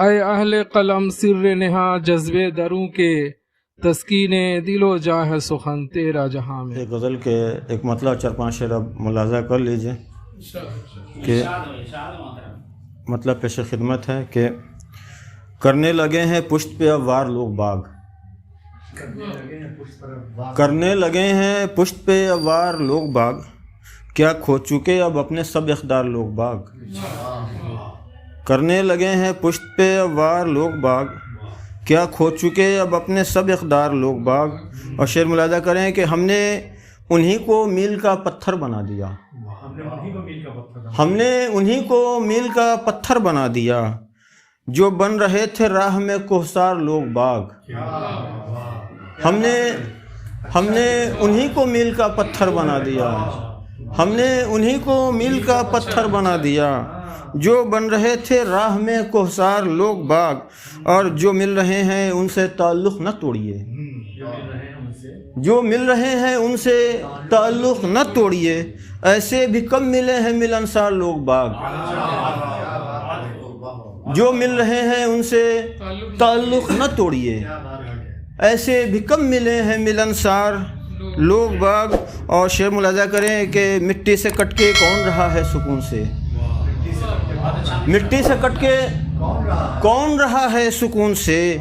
اے اہل قلم سر نہا جذبے دروں کے، تسکین دل و جاں ہے سخن تیرا جہاں میں۔ ایک غزل کے ایک مطلب 4-5 شعر اب ملاحظہ کر لیجئے کہ مطلب پیش خدمت ہے کہ کرنے لگے ہیں پشت پہ اب وار لوگ باغ، کرنے لگے ہیں پشت پہ اب وار لوگ باغ، کیا کھو چکے اب اپنے سب اقدار لوگ باغ، کرنے لگے ہیں پشت پہ اب وار لوگ باغ، کیا کھو چکے اب اپنے سب اقدار لوگ باغ۔ اور شعر ملاحظہ کریں کہ ہم نے انہی کو میل کا پتھر بنا دیا، ہم نے انہی کو میل کا پتھر بنا دیا، جو بن رہے تھے راہ میں کوہسار لوگ باغ، ہم نے انہی کو میل کا پتھر بنا دیا، ہم نے انہی کو میل کا پتھر بنا دیا، جو بن رہے تھے راہ میں کوہسار لوگ باغ۔ اور جو مل رہے ہیں ان سے تعلق نہ توڑیے، جو مل رہے ہیں ان سے تعلق نہ توڑیے، ایسے بھی کم ملے ہیں ملنسار لوگ باغ، جو مل رہے ہیں ان سے تعلق نہ توڑیے، ایسے بھی کم ملے ہیں ملنسار لوگ باغ۔ اور شعر ملاحظہ کریں کہ مٹی سے کٹ کے کون رہا ہے سکون سے، مٹی سے کٹ کے کون رہا ہے سکون سے،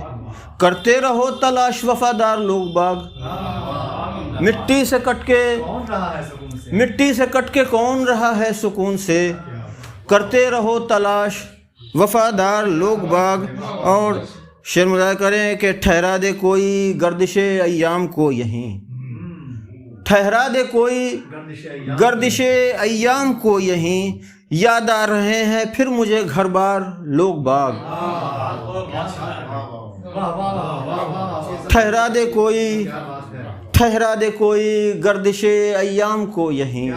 کرتے رہو تلاش وفادار لوگ باغ، مٹی سے کٹ کے کون رہا ہے سکون سے، کرتے رہو تلاش وفادار لوگ باغ۔ اور شعر ملاحظہ کریں کہ ٹھہرا دے کوئی گردش ایام کو یہیں، ٹھہرا دے کوئی گردش ایام کو یہیں، یاد آ رہے ہیں پھر مجھے گھر بار لوگ باغ، ٹھہرا دے کوئی گردش ایام کو یہیں،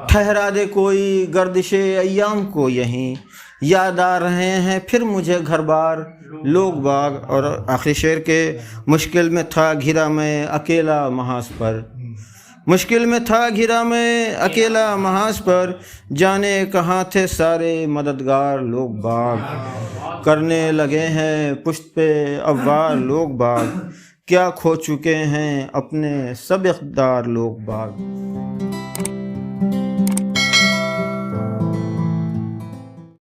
ٹھہرا دے کوئی گردش ایام کو یہیں، یاد آ رہے ہیں پھر مجھے گھر بار لوگ باغ۔ اور آخری شعر کے مشکل میں تھا گھرا میں اکیلا محاذ پر، مشکل میں تھا گھرا میں اکیلا محاذ پر، جانے کہاں تھے سارے مددگار لوگ باغ، کرنے لگے ہیں پشت پہ اب وار لوگ باغ، کیا کھو چکے ہیں اپنے سب اقدار لوگ باغ۔